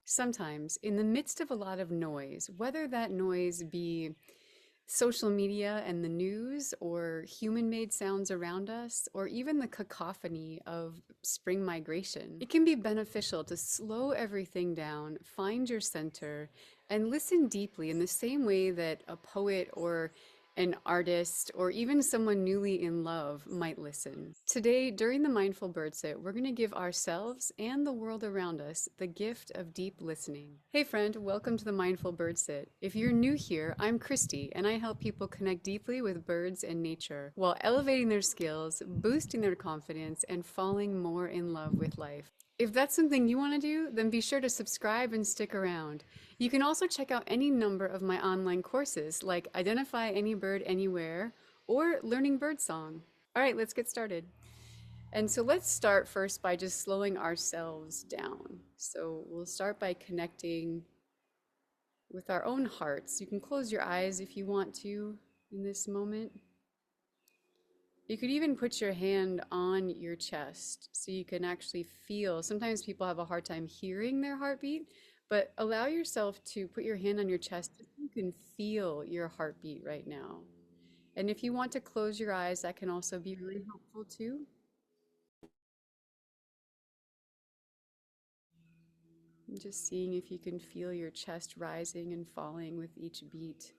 Sometimes, in the midst of a lot of noise, whether that noise be social media and the news, or human made sounds around us, or even the cacophony of spring migration, it can be beneficial to slow everything down, find your center, and listen deeply in the same way that a poet or an artist or even someone newly in love might listen. Today, during the Mindful Birdsit, we're going to give ourselves and the world around us the gift of deep listening. Hey friend, welcome to the Mindful Birdsit. If you're new here, I'm Kristi, and I help people connect deeply with birds and nature while elevating their skills, boosting their confidence, and falling more in love with life. If that's something you want to do, then be sure to subscribe and stick around. You can also check out any number of my online courses like Identify Any Bird Anywhere or Learning Birdsong. All right, let's get started. And so let's start first by just slowing ourselves down. So we'll start by connecting with our own hearts. You can close your eyes if you want to in this moment. You could even put your hand on your chest so you can actually feel. Sometimes people have a hard time hearing their heartbeat, but allow yourself to put your hand on your chest so you can feel your heartbeat right now. And if you want to close your eyes, that can also be really helpful too. Just seeing if you can feel your chest rising and falling with each beat.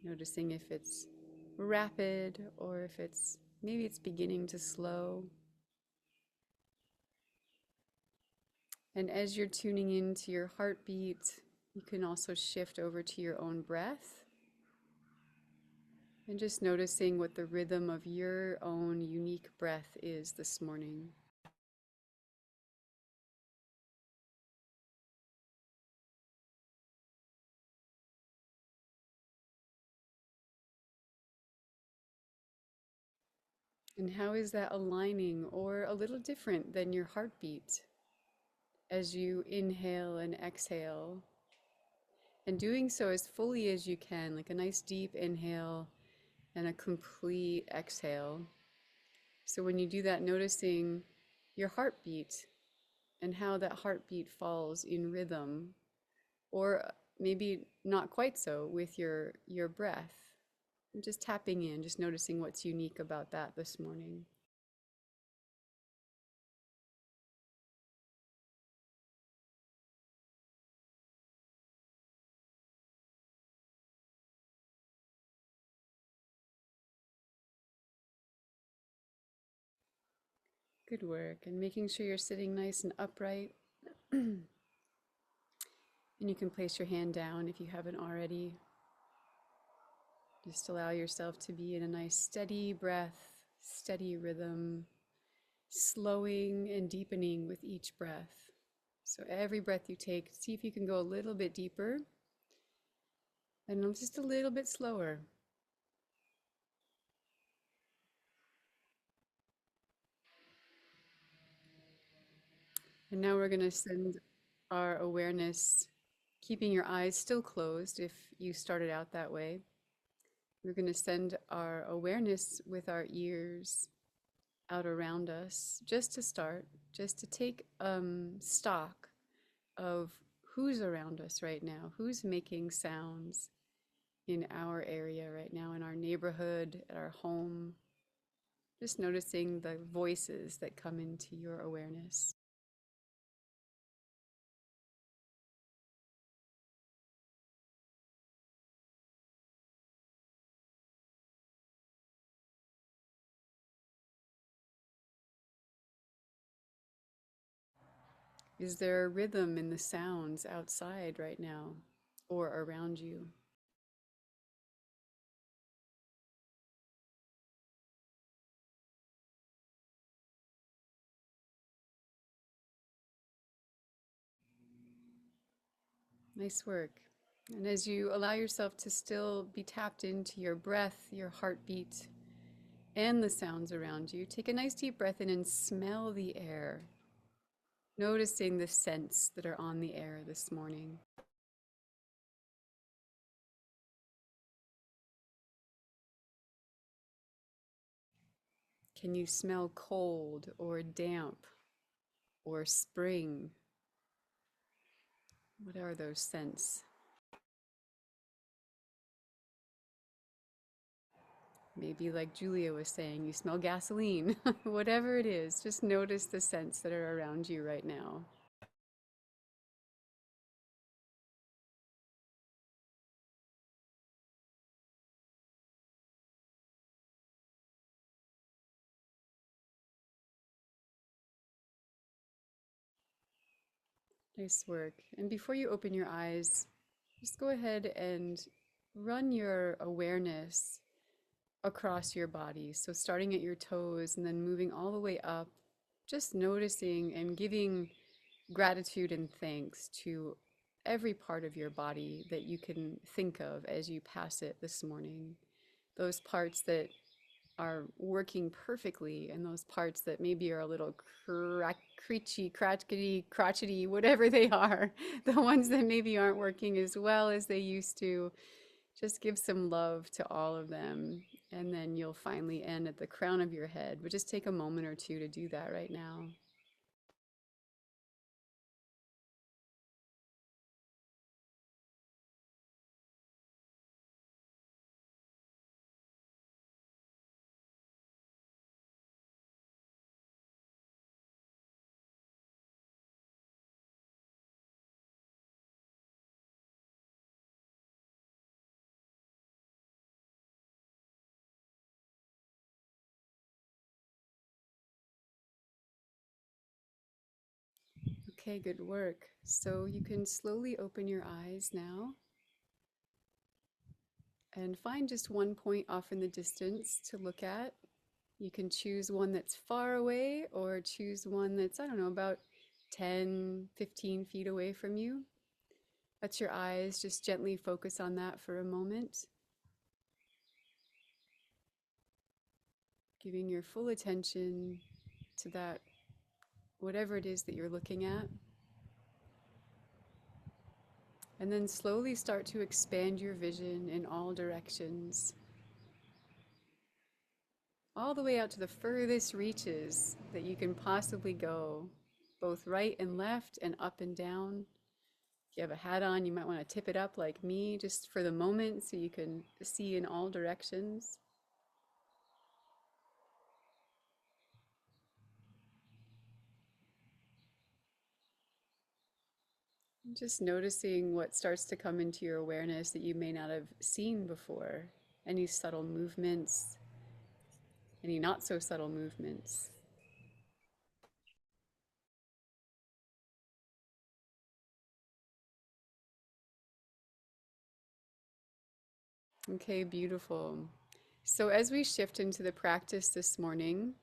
Noticing if it's rapid or if maybe it's beginning to slow. And as you're tuning into your heartbeat, you can also shift over to your own breath and just noticing what the rhythm of your own unique breath is this morning. And how is that aligning or a little different than your heartbeat as you inhale and exhale? And doing so as fully as you can, like a nice deep inhale and a complete exhale. So when you do that, noticing your heartbeat and how that heartbeat falls in rhythm, or maybe not quite so with your breath. Just tapping in, just noticing what's unique about that this morning. Good work. And making sure you're sitting nice and upright. And you can place your hand down if you haven't already. Just allow yourself to be in a nice steady breath, steady rhythm, slowing and deepening with each breath. So every breath you take, see if you can go a little bit deeper and just a little bit slower. And now we're going to send our awareness, keeping your eyes still closed if you started out that way. We're going to send our awareness with our ears out around us just to start, just to take stock of who's around us right now, who's making sounds in our area right now, in our neighborhood, at our home. Just noticing the voices that come into your awareness. Is there a rhythm in the sounds outside right now or around you? Nice work. And as you allow yourself to still be tapped into your breath, your heartbeat, and the sounds around you, take a nice deep breath in and smell the air, noticing the scents that are on the air this morning. Can you smell cold or damp or spring What are those scents? Maybe, like Julia was saying, you smell gasoline. Whatever it is, just notice the scents that are around you right now. Nice work. And before you open your eyes, just go ahead and run your awareness across your body. So, starting at your toes and then moving all the way up, just noticing and giving gratitude and thanks to every part of your body that you can think of as you pass it this morning. Those parts that are working perfectly, and those parts that maybe are a little creachy, crotchety, whatever they are, the ones that maybe aren't working as well as they used to. Just give some love to all of them, and then you'll finally end at the crown of your head. But just take a moment or two to do that right now. Okay, good work. So you can slowly open your eyes now and find just one point off in the distance to look at. You can choose one that's far away or choose one that's, I don't know, about 10, 15 feet away from you. Let your eyes just gently focus on that for a moment, giving your full attention to that, whatever it is that you're looking at. And then slowly start to expand your vision in all directions, all the way out to the furthest reaches that you can possibly go, both right and left and up and down. If you have a hat on, you might want to tip it up like me just for the moment so you can see in all directions. Just noticing what starts to come into your awareness that you may not have seen before. Any subtle movements, any not so subtle movements. Okay, beautiful. So, as we shift into the practice this morning,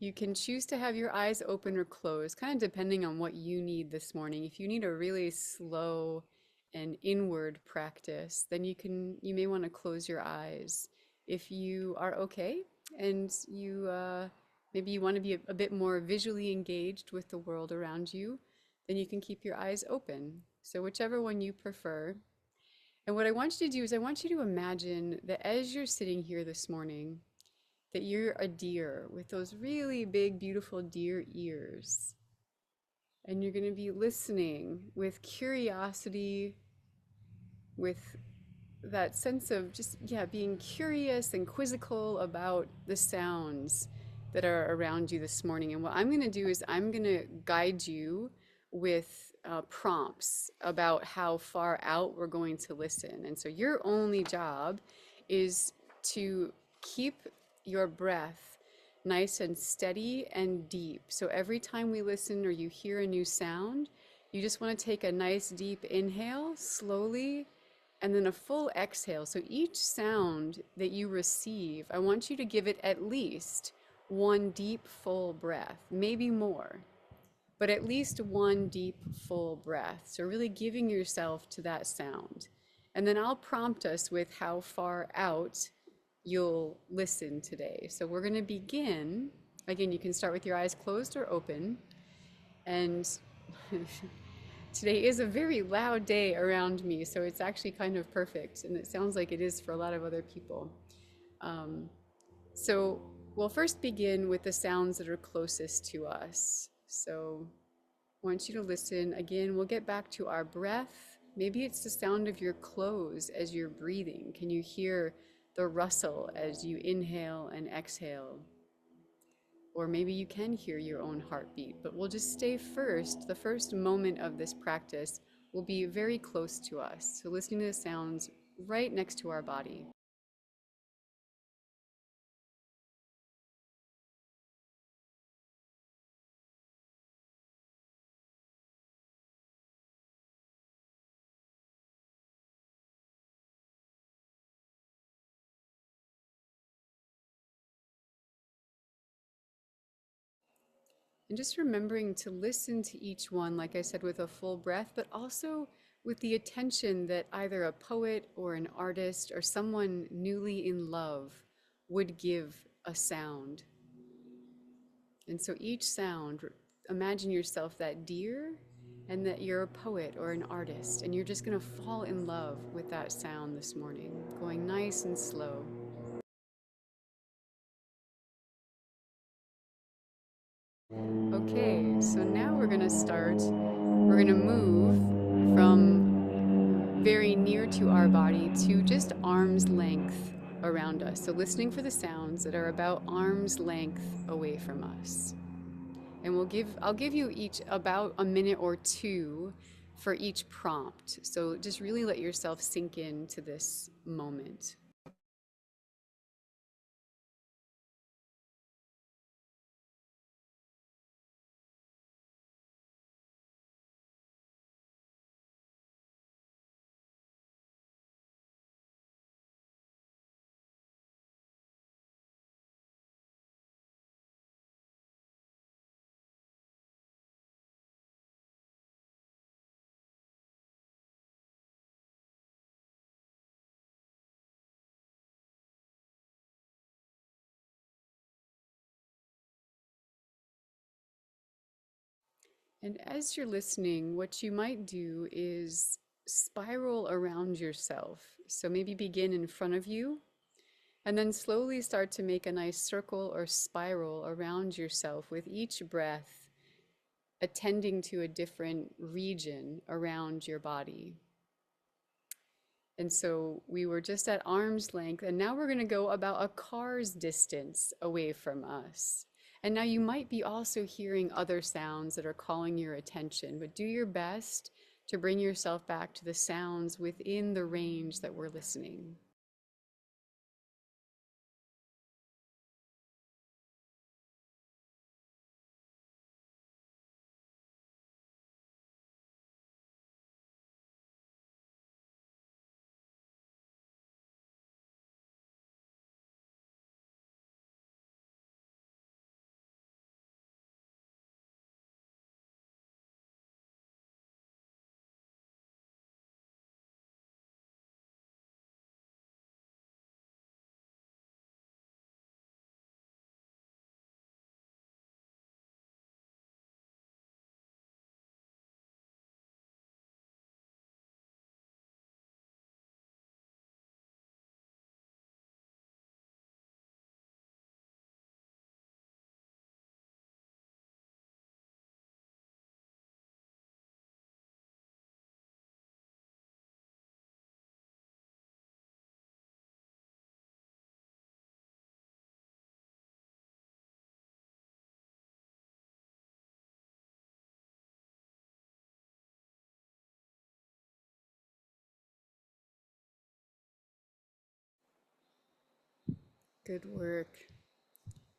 you can choose to have your eyes open or closed, kind of depending on what you need this morning. If you need a really slow and inward practice, then you may want to close your eyes. If you are okay and maybe you want to be a bit more visually engaged with the world around you, then you can keep your eyes open. So, whichever one you prefer. And what I want you to do is I want you to imagine that as you're sitting here this morning, that you're a deer with those really big, beautiful deer ears. And you're going to be listening with curiosity, with that sense of just, yeah, being curious and quizzical about the sounds that are around you this morning. And what I'm going to do is I'm going to guide you with prompts about how far out we're going to listen. And so your only job is to keep your breath nice and steady and deep. So every time we listen or you hear a new sound, you just want to take a nice deep inhale slowly and then a full exhale. So each sound that you receive, I want you to give it at least one deep, full breath, maybe more, but at least one deep, full breath. So really giving yourself to that sound. And then I'll prompt us with how far out you'll listen today. So we're going to begin. Again, you can start with your eyes closed or open. And today is a very loud day around me, so it's actually kind of perfect, and it sounds like it is for a lot of other people. Um, so we'll first begin with the sounds that are closest to us. So I want you to listen. Again, we'll get back to our breath. Maybe it's the sound of your clothes as you're breathing. Can you hear the rustle as you inhale and exhale? Or maybe you can hear your own heartbeat, but we'll just stay first. The first moment of this practice will be very close to us. So listening to the sounds right next to our body. And just remembering to listen to each one, like I said, with a full breath, but also with the attention that either a poet or an artist or someone newly in love would give a sound. And so each sound, imagine yourself that deer and that you're a poet or an artist, and you're just going to fall in love with that sound this morning, going nice and slow. Okay, so now we're going to start. We're going to move from very near to our body to just arm's length around us. So listening for the sounds that are about arm's length away from us. And I'll give you each about a minute or two for each prompt. So just really let yourself sink into this moment. And as you're listening, what you might do is spiral around yourself. So maybe begin in front of you and then slowly start to make a nice circle or spiral around yourself with each breath, attending to a different region around your body. And so we were just at arm's length, and now we're going to go about a car's distance away from us. And now you might be also hearing other sounds that are calling your attention, but do your best to bring yourself back to the sounds within the range that we're listening. Good work.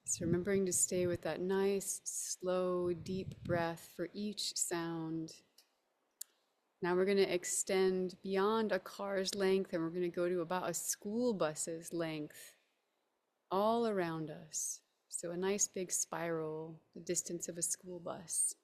So remembering to stay with that nice, slow, deep breath for each sound. Now we're going to extend beyond a car's length and we're going to go to about a school bus's length all around us. So a nice big spiral, the distance of a school bus.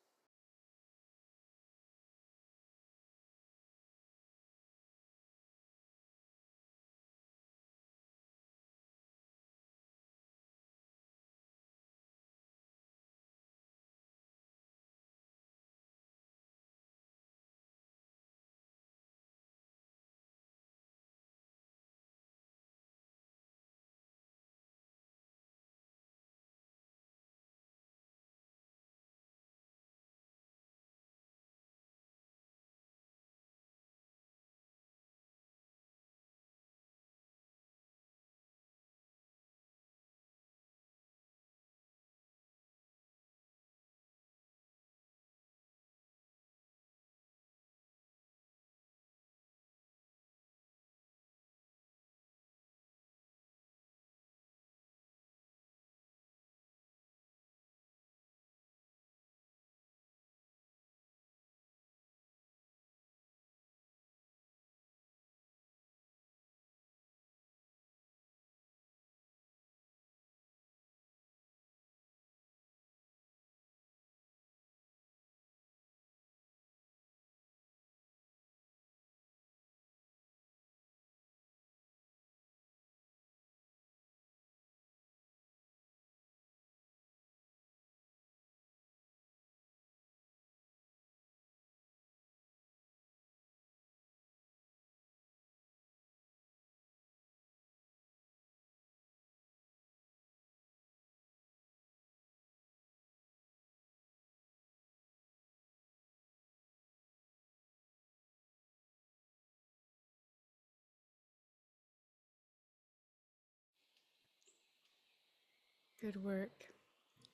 Good work.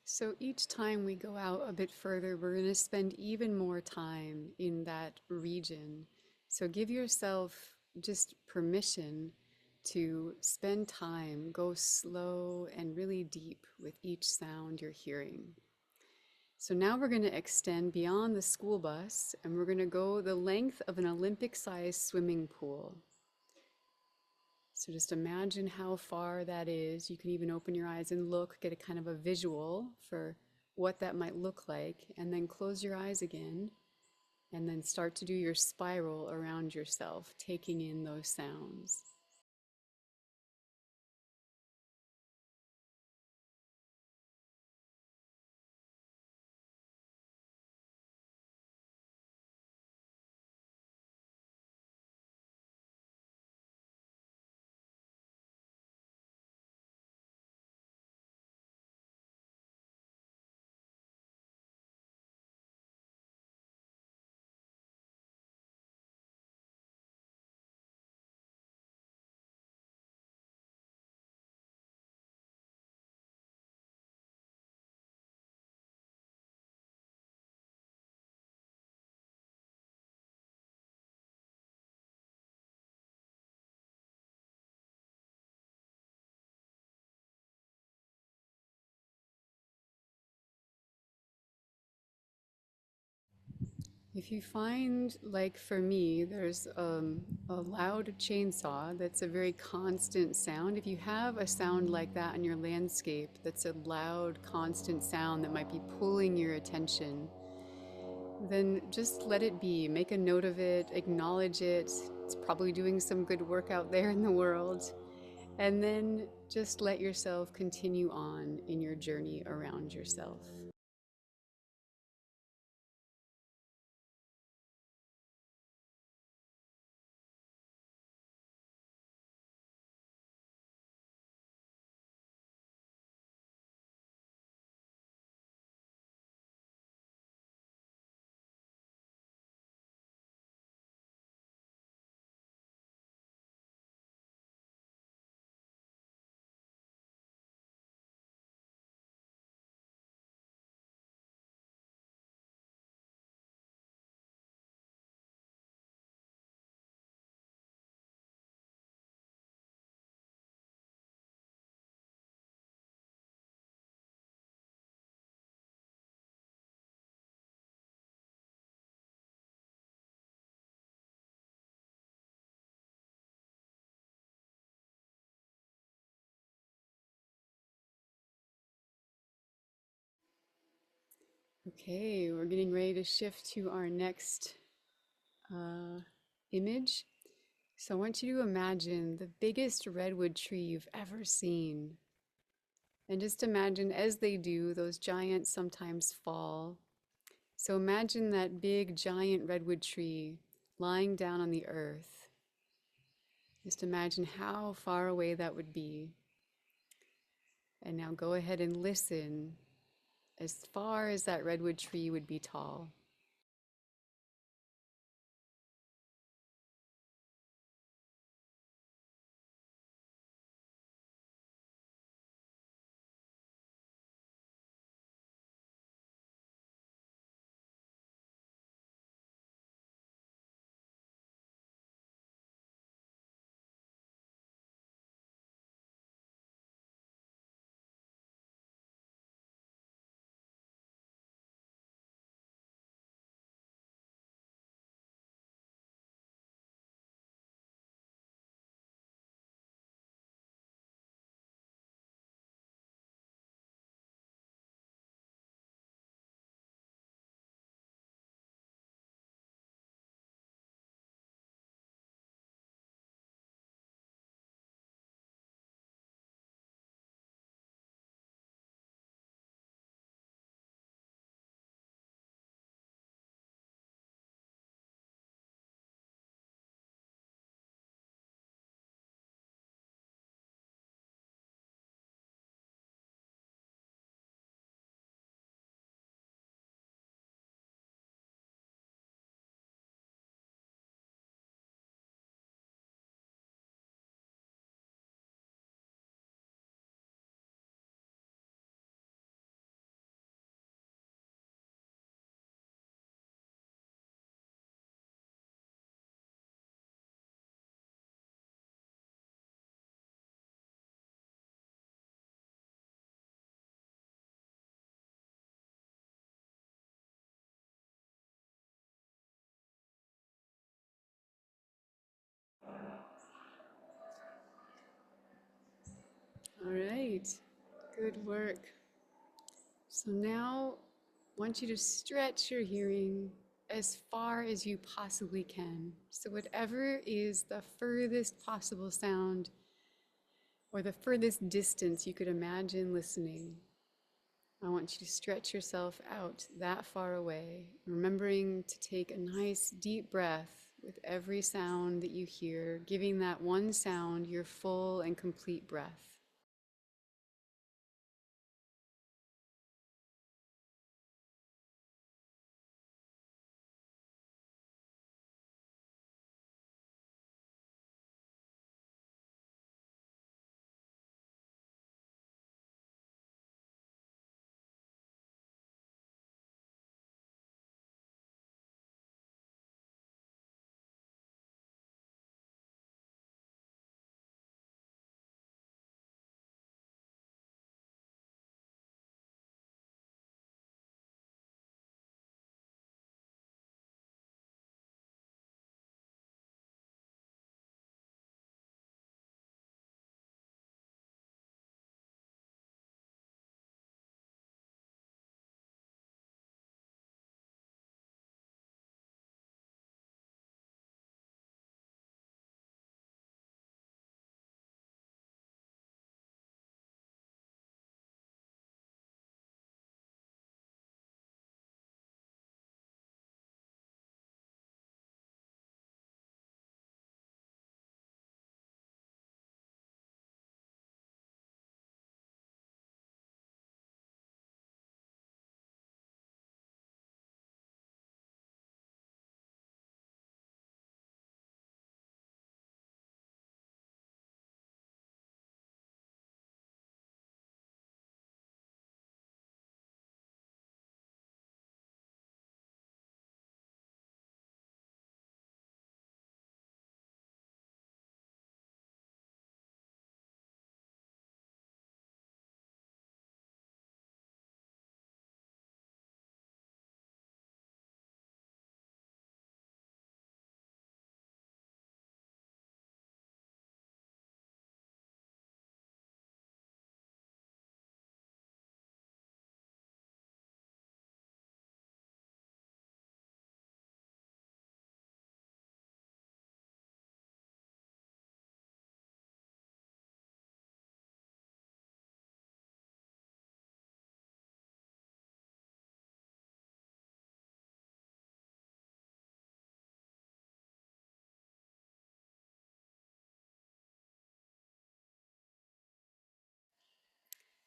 So each time we go out a bit further, we're going to spend even more time in that region. So give yourself just permission to spend time, go slow and really deep with each sound you're hearing. So now we're going to extend beyond the school bus and we're going to go the length of an Olympic-sized swimming pool. So just imagine how far that is. You can even open your eyes and look, get a kind of a visual for what that might look like, and then close your eyes again, and then start to do your spiral around yourself, taking in those sounds. If you find, like for me, there's a loud chainsaw that's a very constant sound. If you have a sound like that in your landscape, that's a loud, constant sound that might be pulling your attention, then just let it be. Make a note of it, acknowledge it. It's probably doing some good work out there in the world. And then just let yourself continue on in your journey around yourself. Okay, we're getting ready to shift to our next uh, image. So I want you to imagine the biggest redwood tree you've ever seen. And just imagine as they do, those giants sometimes fall. So imagine that big giant redwood tree lying down on the earth. Just imagine how far away that would be. And now go ahead and listen as far as that redwood tree would be tall. right. Good work. So now I want you to stretch your hearing as far as you possibly can. So, whatever is the furthest possible sound or the furthest distance you could imagine listening, I want you to stretch yourself out that far away, remembering to take a nice deep breath with every sound that you hear, giving that one sound your full and complete breath.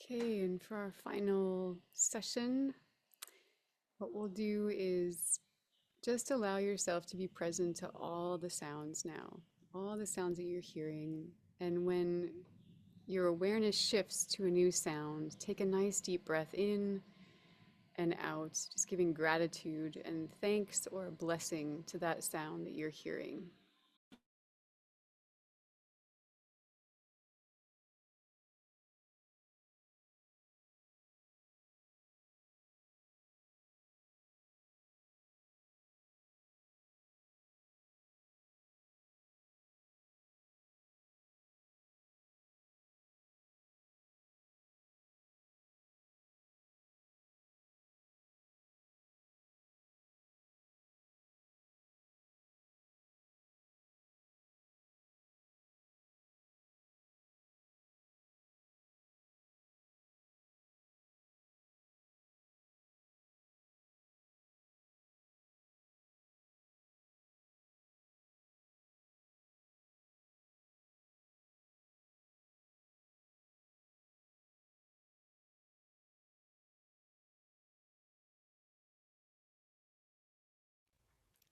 Okay, and for our final session, what we'll do is just allow yourself to be present to all the sounds now, all the sounds that you're hearing. And when your awareness shifts to a new sound, take a nice deep breath in and out, just giving gratitude and thanks or a blessing to that sound that you're hearing.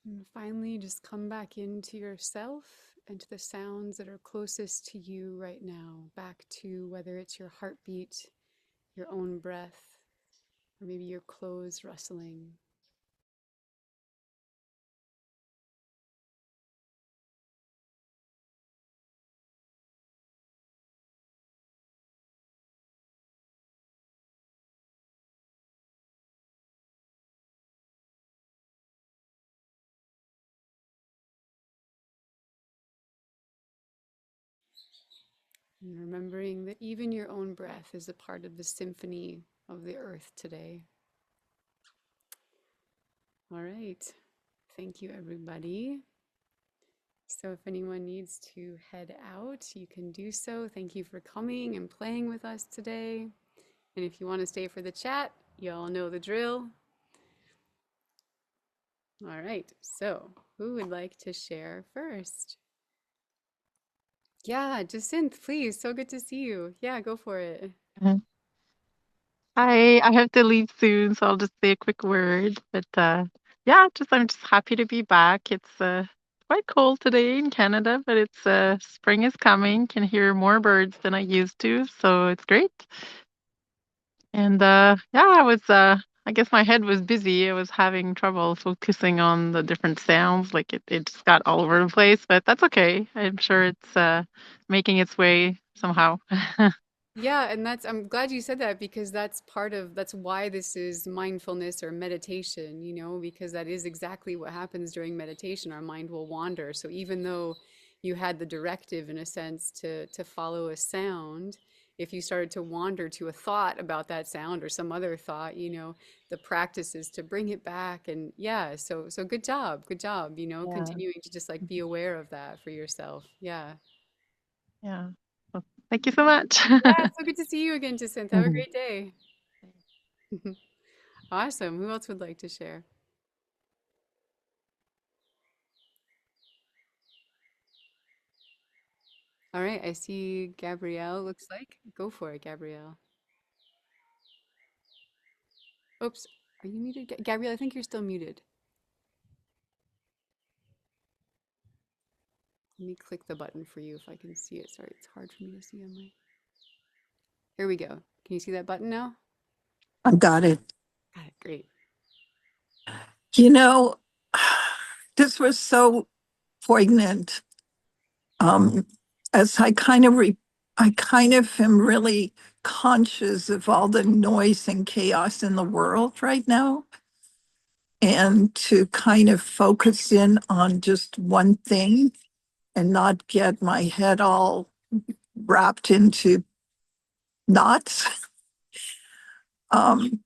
And finally, just come back into yourself and to the sounds that are closest to you right now, back to whether it's your heartbeat, your own breath, or maybe your clothes rustling. And remembering that even your own breath is a part of the symphony of the earth today. All right. Thank you, everybody. So, if anyone needs to head out, you can do so. Thank you for coming and playing with us today. And if you want to stay for the chat, you all know the drill. All right. So, who would like to share first? Yeah, Jacinth, please. So good to see you. Yeah, go for it. Mhm. Hi, I have to leave soon, so I'll just say a quick word. But yeah, just I'm just happy to be back. It's quite cold today in Canada, but it's spring is coming. Can hear more birds than I used to, so it's great. And yeah, I guess my head was busy. I was having trouble focusing on the different sounds, like it just got all over the place, but that's okay. I'm sure it's making its way somehow. Yeah, and I'm glad you said that because that's why this is mindfulness or meditation, because that is exactly what happens during meditation. Our mind will wander. So even though you had the directive in a sense to follow a sound, if you started to wander to a thought about that sound or some other thought, the practice is to bring it back. And yeah, so good job. Good job, Yeah. continuing to just like be aware of that for yourself. Yeah. Yeah. Well, thank you so much. Yeah, so good to see you again, Jacinth. Have a Mhm. great day. Awesome. Who else would like to share? All right, I see Gabrielle looks like. Go for it, Gabrielle. Oops, are you muted? Gabrielle, I think you're still muted. Let me click the button for you if I can see it. Sorry, it's hard for me to see on my. Here we go. Can you see that button now? I got it. Got it. Great. You know, this was so poignant. Um, as I kind of am really conscious of all the noise and chaos in the world right now, and to kind of focus in on just one thing and not get my head all wrapped into knots. Um,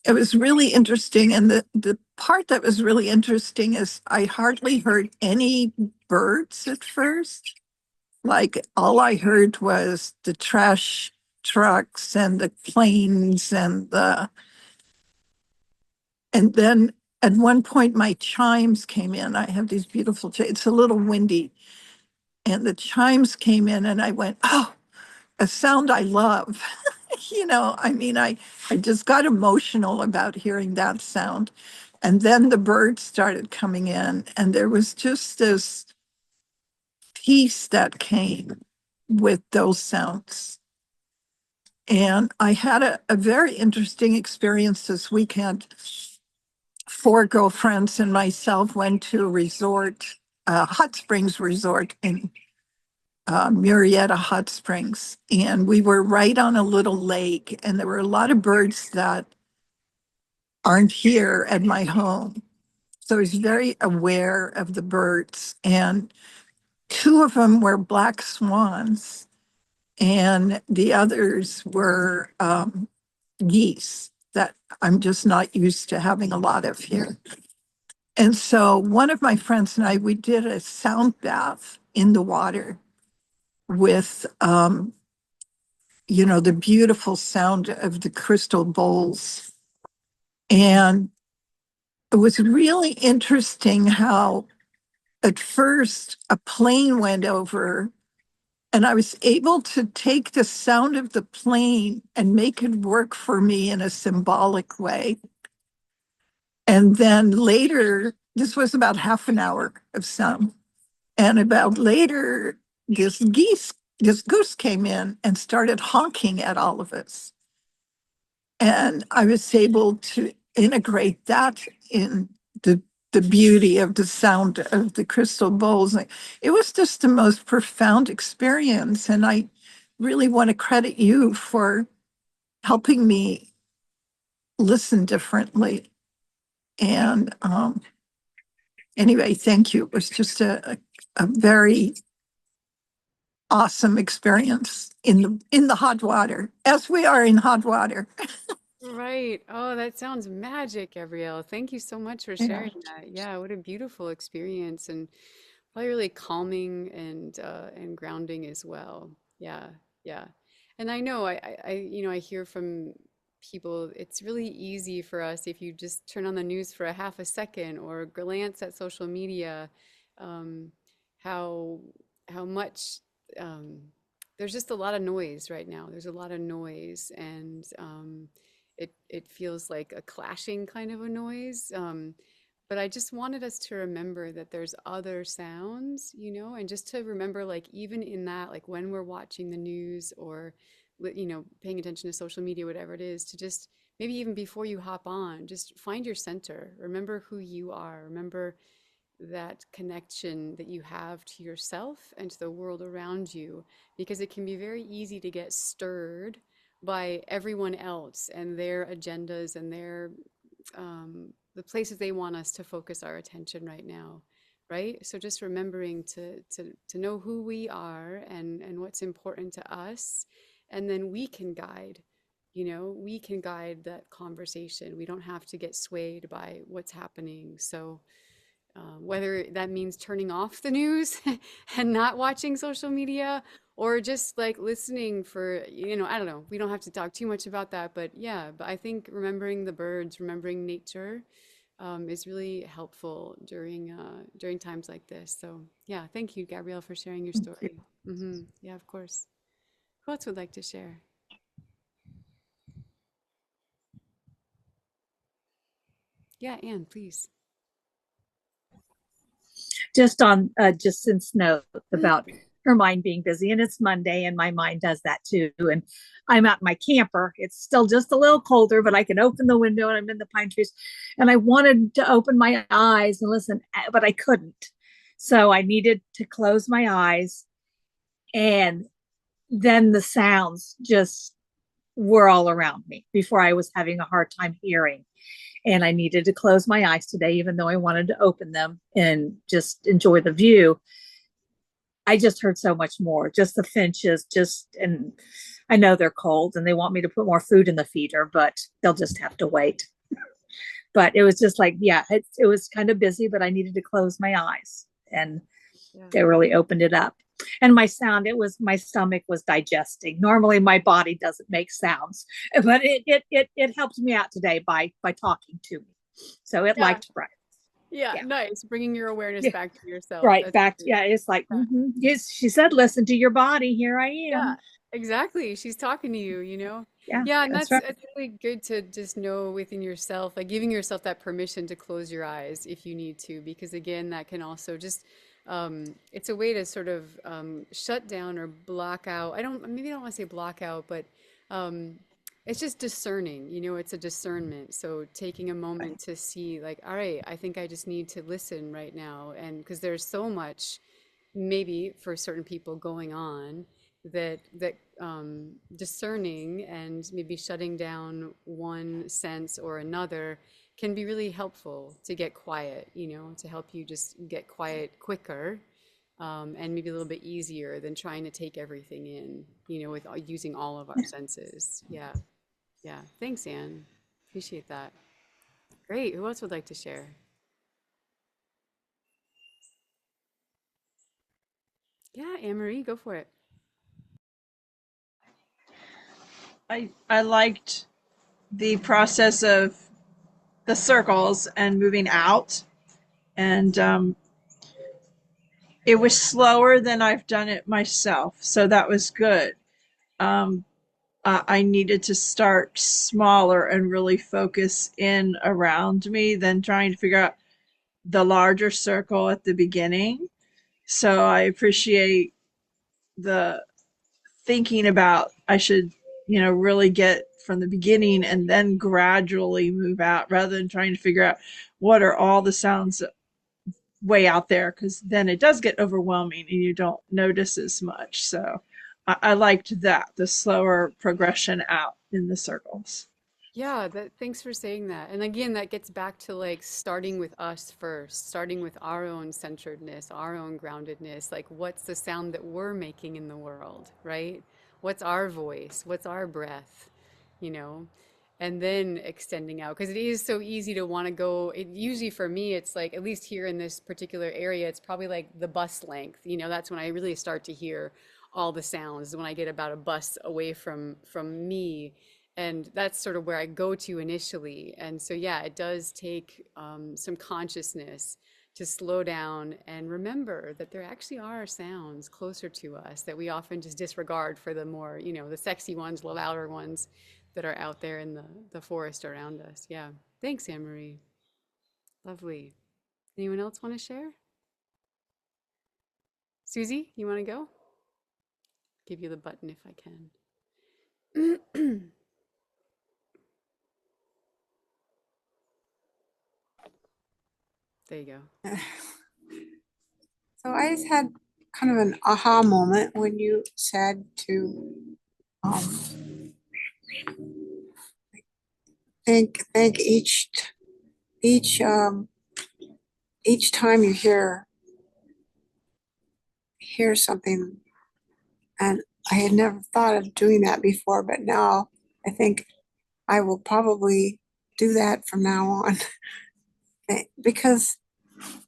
it was really interesting. And the part that was really interesting is I hardly heard any birds at first. Like all I heard was the trash trucks and the planes and then at one point my chimes came in. I have these beautiful it's a little windy. And the chimes came in and I went, oh, a sound I love. I mean, I just got emotional about hearing that sound. And then the birds started coming in, and there was just this peace that came with those sounds. And I had a very interesting experience this weekend. Four girlfriends and myself went to a resort, a hot springs resort in Murrieta Hot Springs. And we were right on a little lake, and there were a lot of birds that aren't here at my home. So I was very aware of the birds. And two of them were black swans, and the others were geese that I'm just not used to having a lot of here. And so one of my friends and I, we did a sound bath in the water with, the beautiful sound of the crystal bowls. And it was really interesting how at first a plane went over and I was able to take the sound of the plane and make it work for me in a symbolic way. And then later, this was about half an hour of sound. And about later, this goose came in and started honking at all of us. And I was able to integrate that in the beauty of the sound of the crystal bowls. It was just the most profound experience. And I really want to credit you for helping me listen differently. And anyway, thank you. It was just a very awesome experience in the hot water, as we are in hot water. Right. Oh, that sounds magic, Gabrielle. Thank you so much for Yeah. sharing that. Yeah, what a beautiful experience and probably really calming and grounding as well. Yeah, yeah. And I know I hear from people it's really easy for us if you just turn on the news for a half a second or glance at social media, um, how how much there's just a lot of noise right now. There's a lot of noise and it feels like a clashing kind of a noise. But I just wanted us to remember that there's other sounds, and just to remember, like, even in that, like when we're watching the news or, paying attention to social media, whatever it is, to just maybe even before you hop on, just find your center. Remember who you are. Remember that connection that you have to yourself and to the world around you, because it can be very easy to get stirred by everyone else and their agendas and the places they want us to focus our attention right now, right? So just remembering to know who we are and what's important to us, and then we can guide that conversation. We don't have to get swayed by what's happening. So whether that means turning off the news and not watching social media, or just like listening for, I don't know, we don't have to talk too much about that, but yeah, but I think remembering the birds, remembering nature, is really helpful during times like this. So yeah, thank you, Gabrielle, for sharing your Thank you. story. Yeah, of course. Who else would like to share? Yeah, Anne, please. Just on just since note about her mind being busy, and it's Monday and my mind does that too. And I'm out in my camper. It's still just a little colder, but I can open the window and I'm in the pine trees. And I wanted to open my eyes and listen, but I couldn't. So I needed to close my eyes, and then the sounds just were all around me before I was having a hard time hearing. And I needed to close my eyes today, even though I wanted to open them and just enjoy the view. I just heard so much more. Just the finches, and I know they're cold and they want me to put more food in the feeder, but they'll just have to wait. But it was just like, yeah, it was kind of busy, but I needed to close my eyes, and Yeah. it really opened it up. And my stomach was digesting. Normally my body doesn't make sounds, but it helped me out today by talking to me. So it Yeah. liked breakfast. Yeah, Yeah. nice. Bringing your awareness Yeah. back to yourself. Right. That's Back. great. Yeah. It's like, Yeah. yes, she said, listen to your body. Here I Yeah, am. exactly. She's talking to you. Yeah. Yeah, and That's that's right. it's really good to just know within yourself, like giving yourself that permission to close your eyes if you need to, because again, that can also just it's a way to sort of shut down or block out. Maybe I don't want to say block out, but um it's just discerning, it's a discernment. So taking a moment to see like, all right, I think I just need to listen right now, and because there's so much maybe for certain people going on that discerning and maybe shutting down one sense or another can be really helpful to get quiet, to help you just get quiet quicker, and maybe a little bit easier than trying to take everything in, with using all of our senses. Yeah, yeah. Thanks, Anne. Appreciate that. Great. Who else would like to share? Yeah, Anne Marie, go for it. I liked the process of the circles and moving out, and it was slower than I've done it myself, so that was good. Um, I needed to start smaller and really focus in around me than trying to figure out the larger circle at the beginning. So I appreciate the thinking about I should, really get from the beginning and then gradually move out rather than trying to figure out what are all the sounds way out there, because then it does get overwhelming and you don't notice as much. So I liked that, the slower progression out in the circles. Yeah, thanks for saying that. And again, that gets back to like starting with us first, starting with our own centeredness, our own groundedness. Like, what's the sound that we're making in the world, right? What's our voice? What's our breath? You know? And then extending out because it is so easy to want to go. It usually for me, it's like, at least here in this particular area, it's probably like the bus length. That's when I really start to hear all the sounds, when I get about a bus away from me, and that's sort of where I go to initially. And so, yeah, it does take some consciousness to slow down and remember that there actually are sounds closer to us that we often just disregard for the more, the sexy ones, the louder ones that are out there in the forest around us. Yeah. Thanks, Anne Marie. Lovely. Anyone else want to share? Susie, you want to go? Give you the button if I can. There you go. So I just had kind of an aha moment when you said to think each each time you hear something, and I had never thought of doing that before, but now I think I will probably do that from now on. Because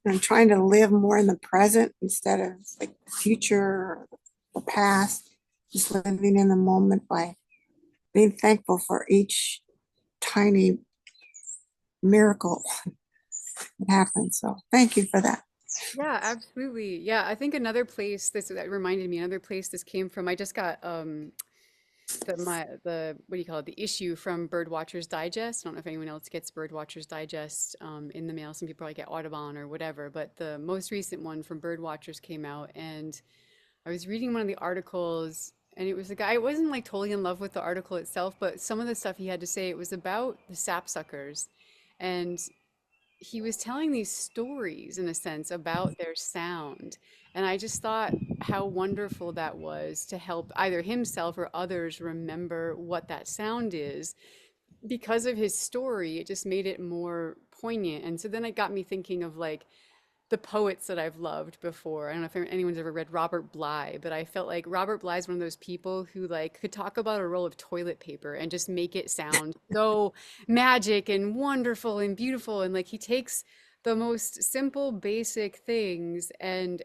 I'm trying to live more in the present instead of like the future or the past, just living in the moment by being thankful for each tiny miracle that happens. So thank you for that. Yeah, absolutely. Yeah, I think another place that reminded me, another place this came from. I just got the what do you call it? The issue from Birdwatchers Digest. I don't know if anyone else gets Birdwatchers Digest in the mail. Some people probably get Audubon or whatever, but the most recent one from Birdwatchers came out, and I was reading one of the articles, and it was a guy. I wasn't like totally in love with the article itself, but some of the stuff he had to say, it was about the sapsuckers, and he was telling these stories in a sense about their sound. And I just thought how wonderful that was to help either himself or others remember what that sound is. Because of his story, it just made it more poignant. And so then it got me thinking of like the poets that I've loved before. I don't know if anyone's ever read Robert Bly, but I felt like Robert Bly is one of those people who like could talk about a roll of toilet paper and just make it sound so magic and wonderful and beautiful. And like he takes the most simple, basic things and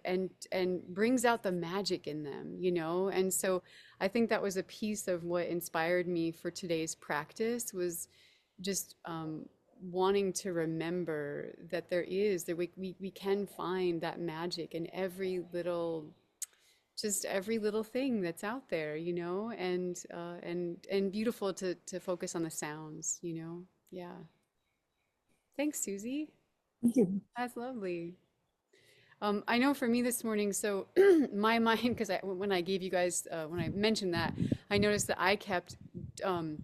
brings out the magic in them, you know? And so I think that was a piece of what inspired me for today's practice was just wanting to remember that we can find that magic in every little thing that's out there, and beautiful to focus on the sounds, yeah. Thanks, Susie. Thank you. That's lovely. I know for me this morning, so my mind, because when I gave you guys, when I mentioned that, I noticed that I kept um,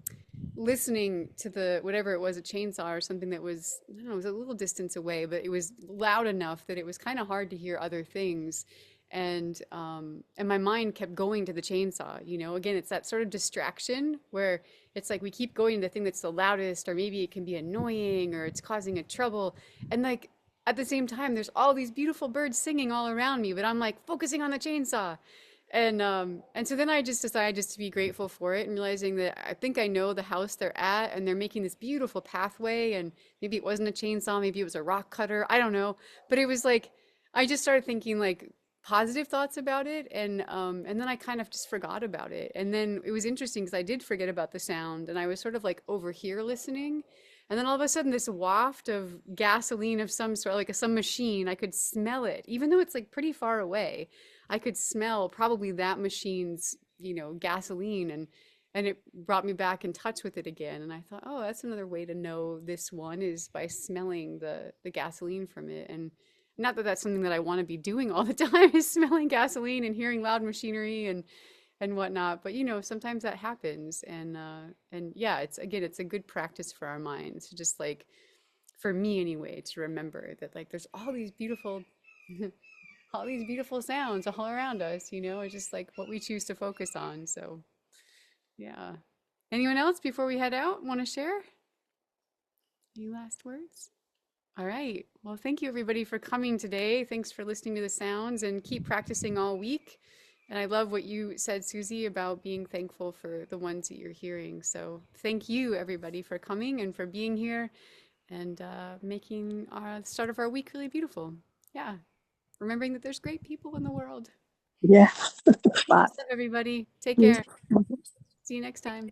listening to the whatever it was, a chainsaw or something that was, I don't know, it was a little distance away, but it was loud enough that it was kind of hard to hear other things. And my mind kept going to the chainsaw, again, it's that sort of distraction where it's like we keep going to the thing that's the loudest, or maybe it can be annoying or it's causing a trouble. And like at the same time, there's all these beautiful birds singing all around me, but I'm like focusing on the chainsaw. And so then I just decided just to be grateful for it and realizing that I think I know the house they're at, and they're making this beautiful pathway, and maybe it wasn't a chainsaw, maybe it was a rock cutter, I don't know. But it was like I just started thinking like positive thoughts about it, and then I kind of just forgot about it. And then it was interesting because I did forget about the sound, and I was sort of like over here listening. And then all of a sudden, this waft of gasoline of some sort, like some machine, I could smell it, even though it's like pretty far away. I could smell probably that machine's, gasoline, and it brought me back in touch with it again. And I thought, oh, that's another way to know this one is by smelling the gasoline from it. And not that that's something that I want to be doing all the time is smelling gasoline and hearing loud machinery and whatnot. But sometimes that happens. And yeah, it's a good practice for our minds to just like, for me anyway, to remember that like there's all these beautiful all these beautiful sounds all around us, it's just like what we choose to focus on. So yeah. Anyone else before we head out want to share? Any last words? All right. Well, thank you everybody for coming today. Thanks for listening to the sounds and keep practicing all week. And I love what you said, Susie, about being thankful for the ones that you're hearing. So thank you everybody for coming and for being here and making the start of our week really beautiful. Yeah. Remembering that there's great people in the world. Yeah. All right. Peace up, everybody. Take care. See you next time.